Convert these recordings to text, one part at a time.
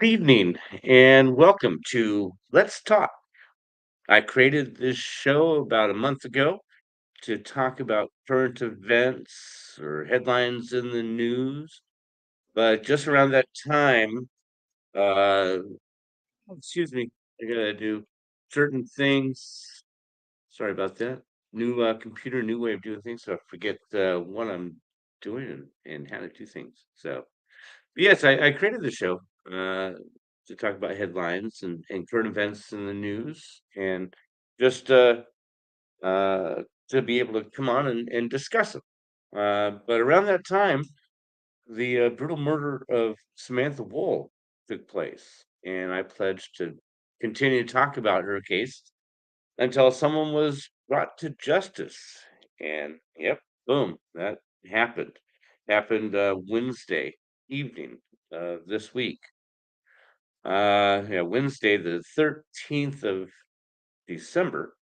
Evening and welcome to Let's Talk. I created this show about a month ago to talk about current events or headlines in the news. But just around that time, uh, excuse me, I gotta do certain things. Sorry about that. New computer, new way of doing things. So I forget what I'm doing and how to do things. So, yes, I created the show uh, to talk about headlines and current events in the news, and just uh, to be able to come on and discuss them. But around that time, the brutal murder of Samantha Woll took place, and I pledged to continue to talk about her case until someone was brought to justice. And yep, boom, that happened. Happened Wednesday evening this week. Yeah, Wednesday, the 13th of December.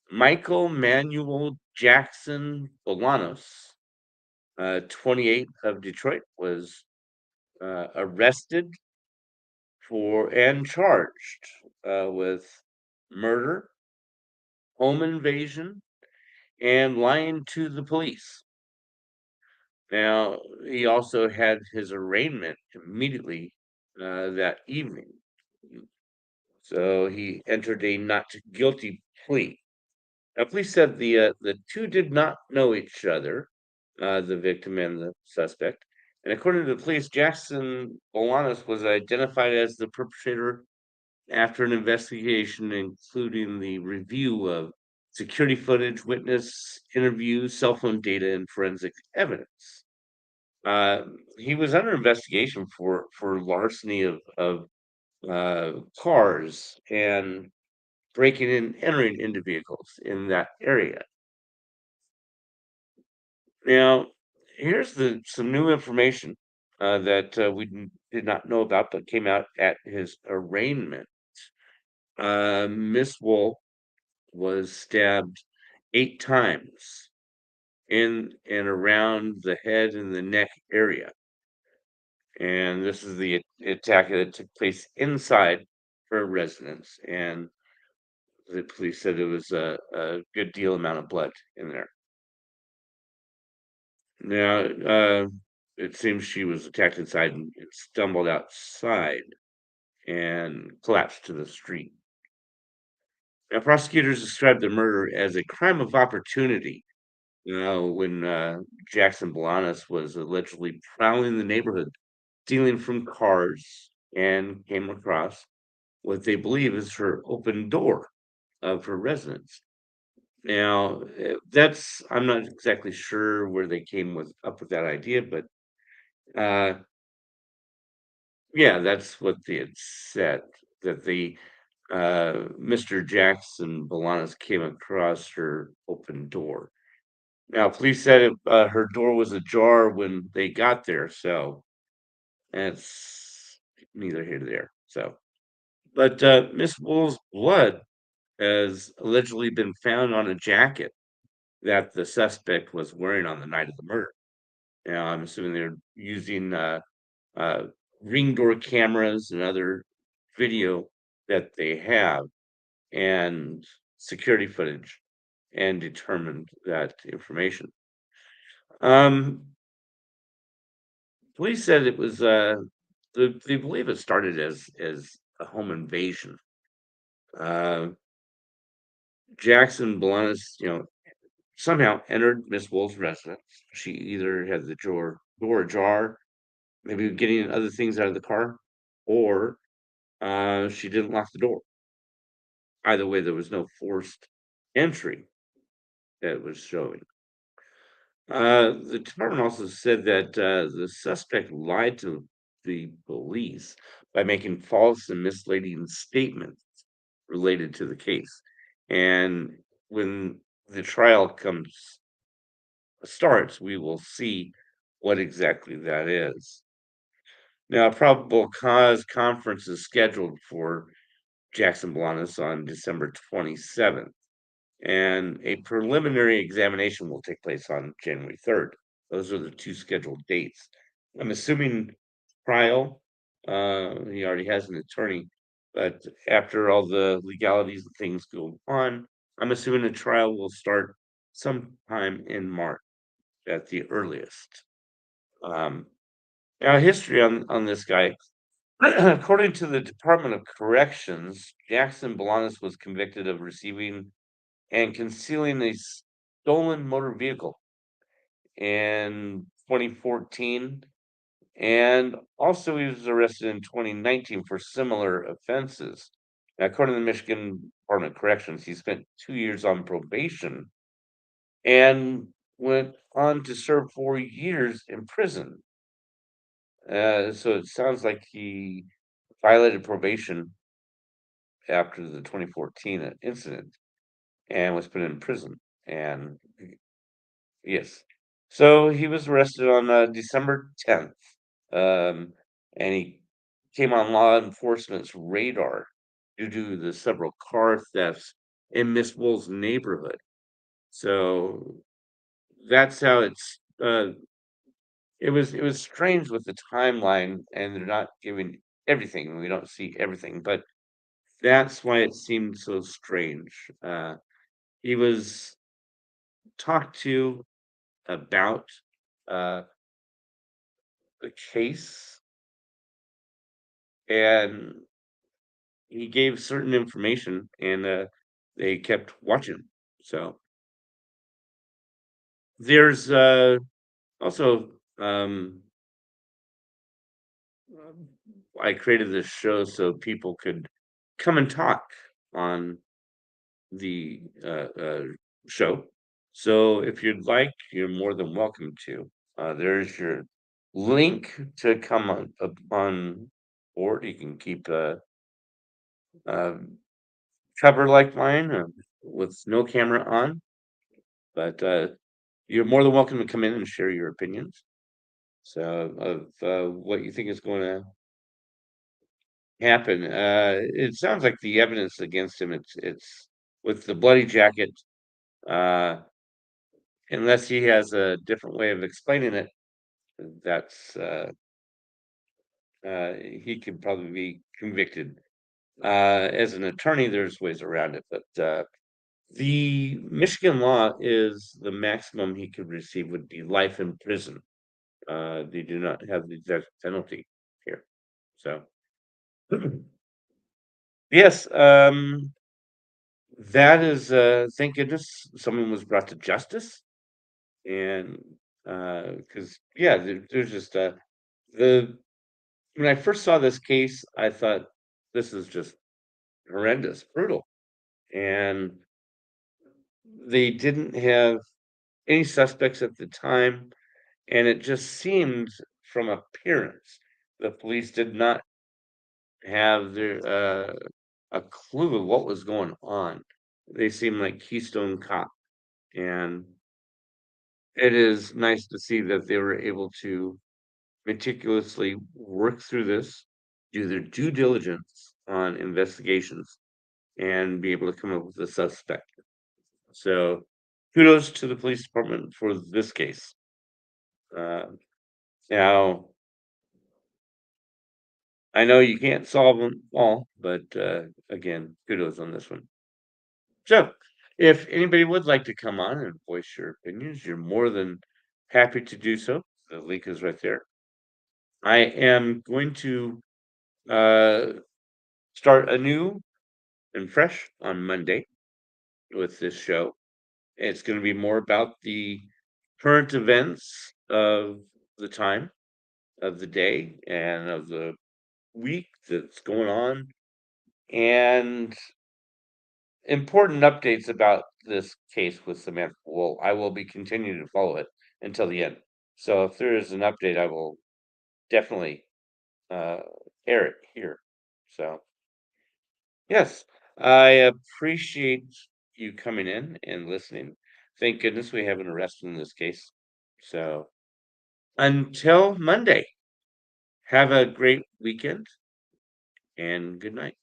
Michael Manuel Jackson Bolanos, 28 of Detroit, was arrested for and charged with murder, home invasion, and lying to the police. Now, he also had his arraignment immediately that evening. So he entered a not guilty plea. Now, police said the two did not know each other, the victim and the suspect. And according to the police, Jackson Bolanos was identified as the perpetrator after an investigation, including the review of security footage, witness interviews, cell phone data, and forensic evidence. He was under investigation for larceny of cars and breaking and entering into vehicles in that area. Now, here's the some new information that did not know about, but came out at his arraignment. Miss Wool was stabbed 8 times in and around the head and the neck area. And this is the attack that took place inside her residence. And the police said it was a good deal amount of blood in there. Now, it seems she was attacked inside and stumbled outside and collapsed to the street. Now, prosecutors described the murder as a crime of opportunity. When Jackson Bolanos was allegedly prowling the neighborhood, stealing from cars, and came across what they believe is her open door of her residence. Now, that's I'm not exactly sure where they came with up with that idea, but uh, yeah, that's what they had said, that the Mr. Jackson Bolanos came across her open door. Now, police said her door was ajar when they got there, so that's neither here nor there. So, but Miss Wool's blood has allegedly been found on a jacket that the suspect was wearing on the night of the murder. Now, I'm assuming they're using uh, ring door cameras and other video that they have and security footage and determined that information. Um, Police said it was they believe it started as a home invasion. Uh, Jackson Bolanos, somehow entered Miss Wool's residence. She either had the door ajar, maybe getting other things out of the car, or she didn't lock the door. Either way, there was no forced entry that was showing. The department also said that the suspect lied to the police by making false and misleading statements related to the case. And when the trial starts, we will see what exactly that is. Now, a probable cause conference is scheduled for Jackson Blanes on December 27th, and a preliminary examination will take place on January 3rd. Those are the two scheduled dates. I'm assuming trial He already has an attorney, but after all the legalities and things go on, I'm assuming the trial will start sometime in March at the earliest. Um, Now, history on this guy. According to the Department of Corrections, Jackson Bolanos was convicted of receiving and concealing a stolen motor vehicle in 2014. And also, he was arrested in 2019 for similar offenses. Now, according to the Michigan Department of Corrections, he spent 2 years on probation and went on to serve 4 years in prison. So it sounds like he violated probation after the 2014 incident and was put in prison. And yes, so he was arrested on December 10th. And he came on law enforcement's radar due to the several car thefts in Miss Wool's neighborhood. So that's how it was strange with the timeline, and they're not giving everything. We don't see everything, but that's why it seemed so strange. He was talked to about uh, the case, and he gave certain information, and they kept watching. So there's also I created this show so people could come and talk on the show. So if you'd like, you're more than welcome to. There's your link to come on board. You can keep a cover like mine with no camera on, but you're more than welcome to come in and share your opinions. So of what you think is going to happen. It sounds like the evidence against him. It's with the bloody jacket. Uh, Unless he has a different way of explaining it, that's he could probably be convicted. As an attorney, there's ways around it, but the Michigan law is the maximum he could receive would be life in prison. They do not have the death penalty here. So, yes, that is, thank goodness someone was brought to justice. And because, yeah, there's just the when I first saw this case, I thought this is just horrendous, brutal. And they didn't have any suspects at the time. And it just seemed from appearance, the police did not have a clue of what was going on. They seemed like Keystone Cop. And it is nice to see that they were able to meticulously work through this, do their due diligence on investigations, and be able to come up with a suspect. So kudos to the police department for this case. Uh, Now, I know you can't solve them all, but again, kudos on this one. So, if anybody would like to come on and voice your opinions, you're more than happy to do so. The link is right there. I am going to uh, start anew and fresh on Monday with this show. It's going to be more about the current events of the time, of the day, and of the week that's going on, and important updates about this case with Samantha Woll. I will be continuing to follow it until the end. So if there is an update, I will definitely uh, air it here. So yes, I appreciate you coming in and listening. Thank goodness we have an arrest in this case. So until Monday, have a great weekend and good night.